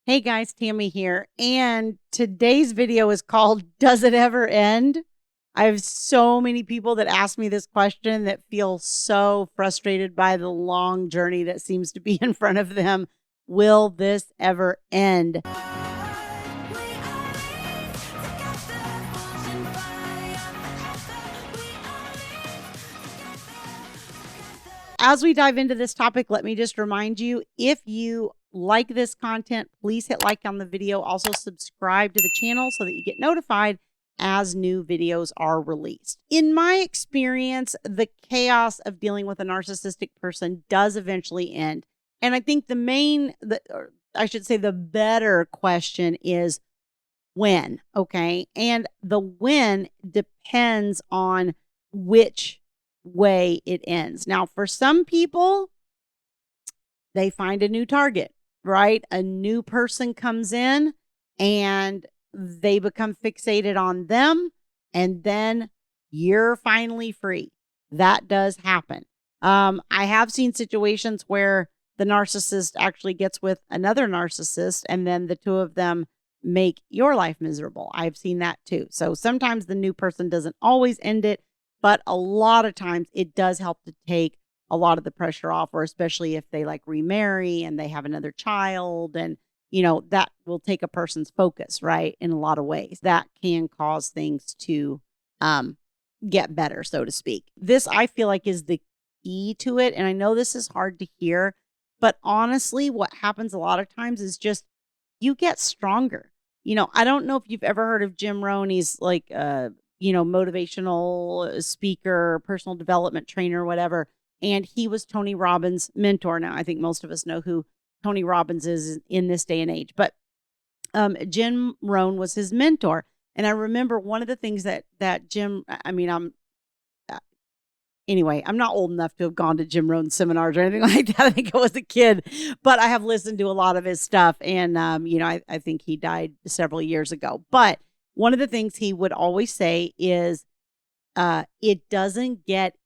Hey guys, Tammy here. And today's video is called Does It Ever End? I have so many people that ask me this question that feel so frustrated by the long journey that seems to be in front of them. Will this ever end? As we dive into this topic, let me just remind you, if you like this content, please hit like on the video. Also subscribe to the channel so that you get notified as new videos are released. In my experience, the chaos of dealing with a narcissistic person does eventually end. And I think the better question is when, okay? And the when depends on which way it ends. Now, for some people, they find a new target, right? A new person comes in and they become fixated on them, and then you're finally free. That does happen. I have seen situations where the narcissist actually gets with another narcissist, and then the two of them make your life miserable. I've seen that too. So sometimes the new person doesn't always end it, but a lot of times it does help to take a lot of the pressure off, or especially if they like remarry and they have another child, and that will take a person's focus, right? In a lot of ways that can cause things to get better, so to speak. This, I feel like, is the key to it. And I know this is hard to hear, but honestly, what happens a lot of times is just you get stronger. I don't know if you've ever heard of Jim Rohn. He's like motivational speaker, personal development trainer, whatever. And he was Tony Robbins' mentor. Now, I think most of us know who Tony Robbins is in this day and age, but Jim Rohn was his mentor. And I remember one of the things that Jim, anyway, I'm not old enough to have gone to Jim Rohn seminars or anything like that. I think I was a kid, but I have listened to a lot of his stuff. And, I think he died several years ago. But one of the things he would always say is, it doesn't get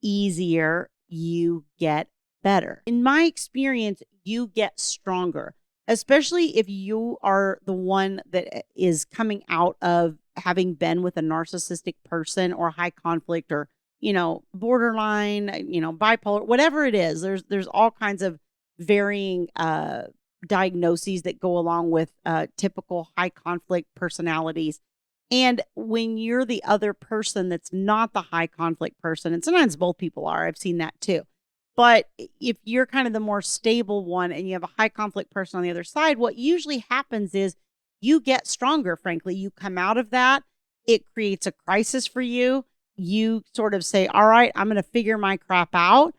easier, you get better. In my experience, you get stronger, especially if you are the one that is coming out of having been with a narcissistic person, or high conflict, or borderline, bipolar, whatever it is. There's all kinds of varying diagnoses that go along with typical high conflict personalities. And when you're the other person that's not the high conflict person, and sometimes both people are, I've seen that too. But if you're kind of the more stable one and you have a high conflict person on the other side, what usually happens is you get stronger, frankly. You come out of that. It creates a crisis for you. You sort of say, all right, I'm going to figure my crap out.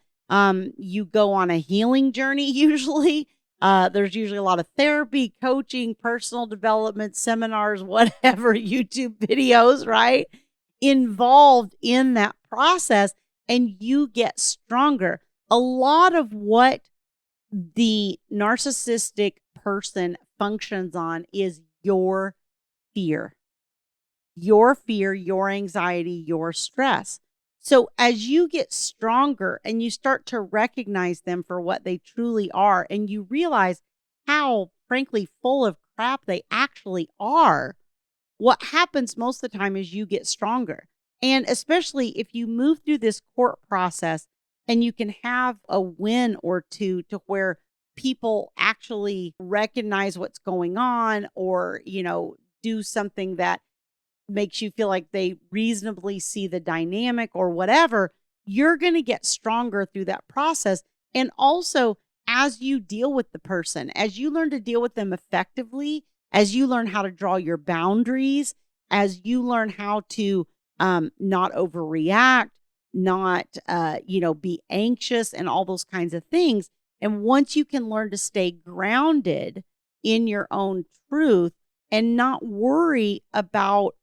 You go on a healing journey usually. There's usually a lot of therapy, coaching, personal development, seminars, whatever, YouTube videos, right? Involved in that process, and you get stronger. A lot of what the narcissistic person functions on is your fear, your anxiety, your stress. So as you get stronger and you start to recognize them for what they truly are, and you realize how, frankly, full of crap they actually are, what happens most of the time is you get stronger. And especially if you move through this court process and you can have a win or two to where people actually recognize what's going on, or, do something that makes you feel like they reasonably see the dynamic or whatever, you're going to get stronger through that process. And also, as you deal with the person, as you learn to deal with them effectively, as you learn how to draw your boundaries, as you learn how to not overreact, not, be anxious and all those kinds of things. And once you can learn to stay grounded in your own truth and not worry about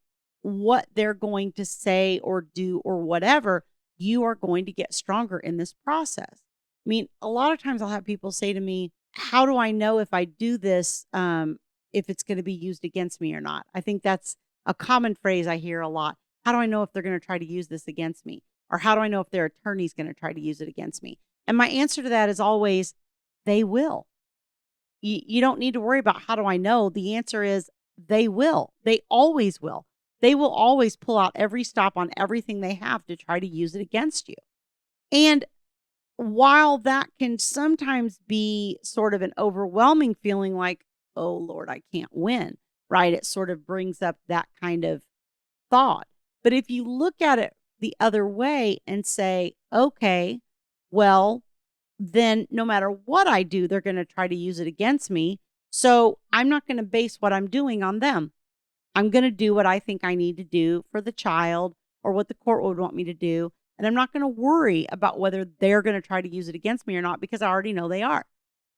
what they're going to say or do or whatever, you are going to get stronger in this process. I mean, a lot of times I'll have people say to me, how do I know if I do this, if it's going to be used against me or not? I think that's a common phrase I hear a lot. How do I know if they're going to try to use this against me? Or how do I know if their attorney's going to try to use it against me? And my answer to that is always, they will. You don't need to worry about how do I know? The answer is they will. They always will. They will always pull out every stop on everything they have to try to use it against you. And while that can sometimes be sort of an overwhelming feeling like, oh Lord, I can't win, right? It sort of brings up that kind of thought. But if you look at it the other way and say, okay, well, then no matter what I do, they're going to try to use it against me. So I'm not going to base what I'm doing on them. I'm going to do what I think I need to do for the child or what the court would want me to do. And I'm not going to worry about whether they're going to try to use it against me or not, because I already know they are.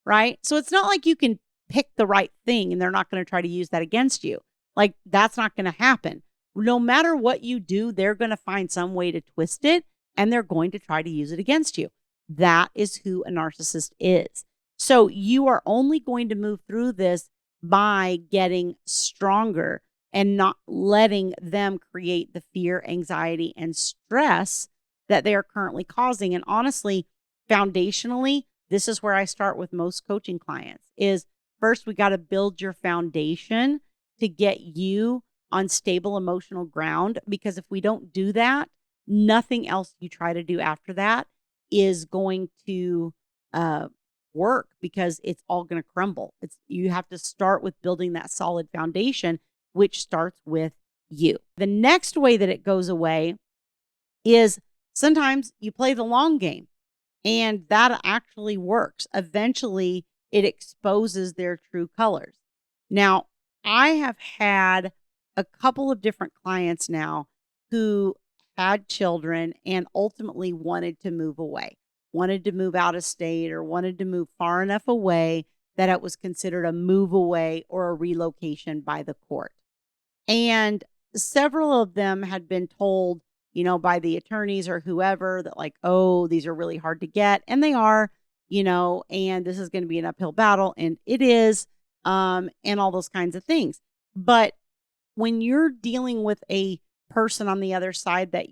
Right. So it's not like you can pick the right thing and they're not going to try to use that against you. Like, that's not going to happen. No matter what you do, they're going to find some way to twist it and they're going to try to use it against you. That is who a narcissist is. So you are only going to move through this by getting stronger and not letting them create the fear, anxiety, and stress that they are currently causing. And honestly, foundationally, this is where I start with most coaching clients is first, we got to build your foundation to get you on stable emotional ground. Because if we don't do that, nothing else you try to do after that is going to work, because it's all going to crumble. You have to start with building that solid foundation, which starts with you. The next way that it goes away is sometimes you play the long game, and that actually works. Eventually, it exposes their true colors. Now, I have had a couple of different clients now who had children and ultimately wanted to move away, wanted to move out of state, or wanted to move far enough away that it was considered a move away or a relocation by the court. And several of them had been told, by the attorneys or whoever that like, oh, these are really hard to get. And they are, and this is going to be an uphill battle. And it is, and all those kinds of things. But when you're dealing with a person on the other side that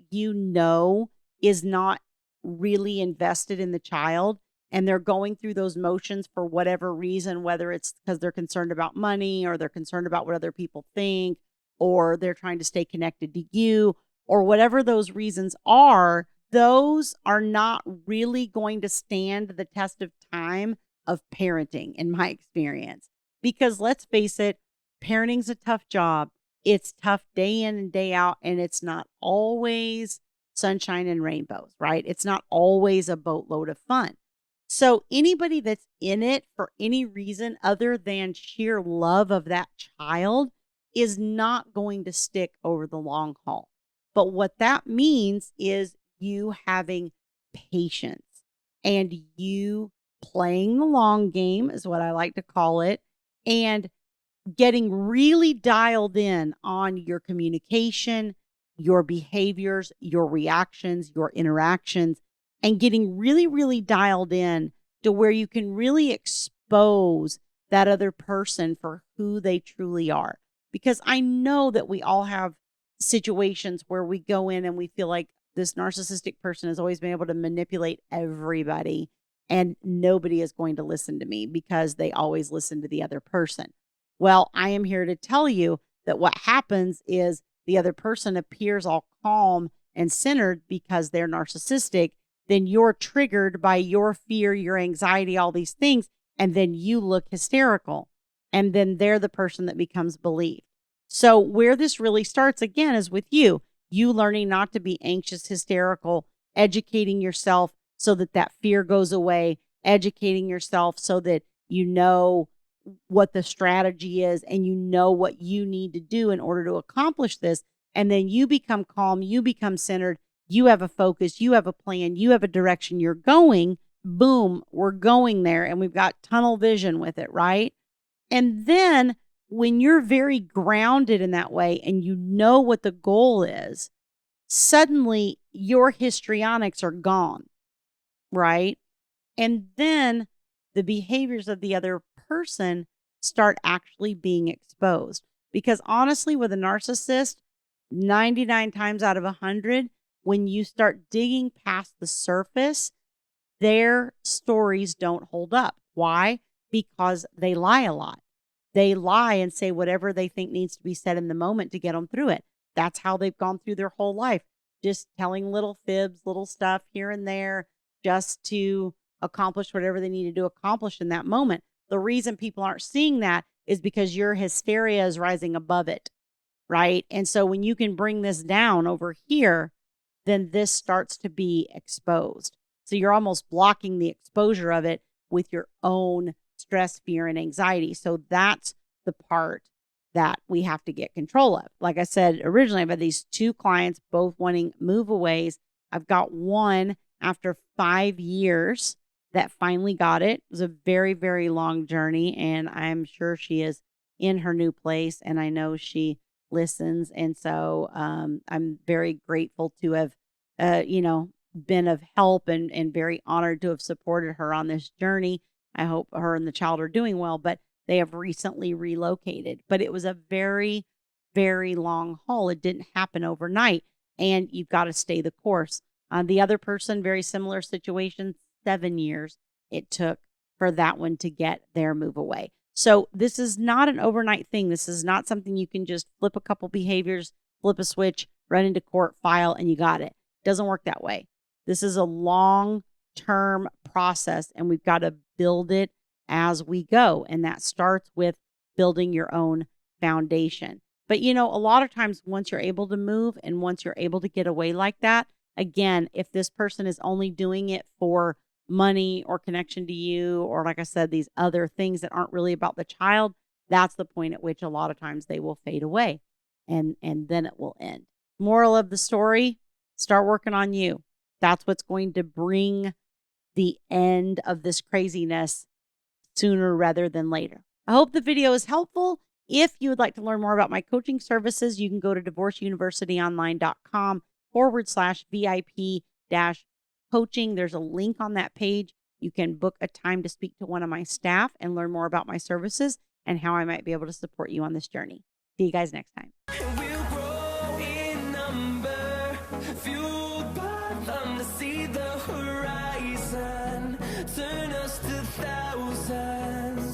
is not really invested in the child, and they're going through those motions for whatever reason, whether it's because they're concerned about money or they're concerned about what other people think, or they're trying to stay connected to you, or whatever those reasons are, those are not really going to stand the test of time of parenting, in my experience. Because let's face it, parenting's a tough job. It's tough day in and day out, and it's not always sunshine and rainbows, right? It's not always a boatload of fun. So anybody that's in it for any reason other than sheer love of that child is not going to stick over the long haul. But what that means is you having patience and you playing the long game is what I like to call it, and getting really dialed in on your communication, your behaviors, your reactions, your interactions, and getting really, really dialed in to where you can really expose that other person for who they truly are. Because I know that we all have situations where we go in and we feel like this narcissistic person has always been able to manipulate everybody, and nobody is going to listen to me because they always listen to the other person. Well, I am here to tell you that what happens is the other person appears all calm and centered because they're narcissistic. Then you're triggered by your fear, your anxiety, all these things. And then you look hysterical. And then they're the person that becomes believed. So where this really starts again is with you learning not to be anxious, hysterical, educating yourself so that that fear goes away, educating yourself so that you know what the strategy is and you know what you need to do in order to accomplish this. And then you become calm, you become centered, you have a focus, you have a plan, you have a direction you're going. Boom, we're going there, and we've got tunnel vision with it, right? And then when you're very grounded in that way and you know what the goal is, suddenly your histrionics are gone, right? And then the behaviors of the other person start actually being exposed. Because honestly, with a narcissist, 99 times out of 100, when you start digging past the surface, their stories don't hold up. Why? because they lie a lot. They lie and say whatever they think needs to be said in the moment to get them through it. That's how they've gone through their whole life, just telling little fibs, little stuff here and there, just to accomplish whatever they needed to accomplish in that moment. The reason people aren't seeing that is because your hysteria is rising above it, right? And so when you can bring this down over here, then this starts to be exposed. So you're almost blocking the exposure of it with your own stress, fear, and anxiety. So that's the part that we have to get control of. Like I said, originally I've had these two clients, both wanting move-aways. I've got one after 5 years that finally got it. It was a very, very long journey, and I'm sure she is in her new place, and I know she listens. And so I'm very grateful to have, been of help and very honored to have supported her on this journey. I hope her and the child are doing well, but they have recently relocated. But it was a very, very long haul. It didn't happen overnight, and you've got to stay the course. The other person, very similar situation, 7 years it took for that one to get their move away. So this is not an overnight thing. This is not something you can just flip a couple behaviors, flip a switch, run into court, file, and you got it. It doesn't work that way. This is a long-term process, and we've got to build it as we go. And that starts with building your own foundation. But, a lot of times once you're able to move and once you're able to get away like that, again, if this person is only doing it for money or connection to you, or like I said, these other things that aren't really about the child, that's the point at which a lot of times they will fade away and then it will end. Moral of the story, start working on you. That's what's going to bring the end of this craziness sooner rather than later. I hope the video is helpful. If you would like to learn more about my coaching services, you can go to divorceuniversityonline.com/VIP-coaching. There's a link on that page. You can book a time to speak to one of my staff and learn more about my services and how I might be able to support you on this journey. See you guys next time. We'll grow in number, fueled by them to see the horizon, turn us to thousands.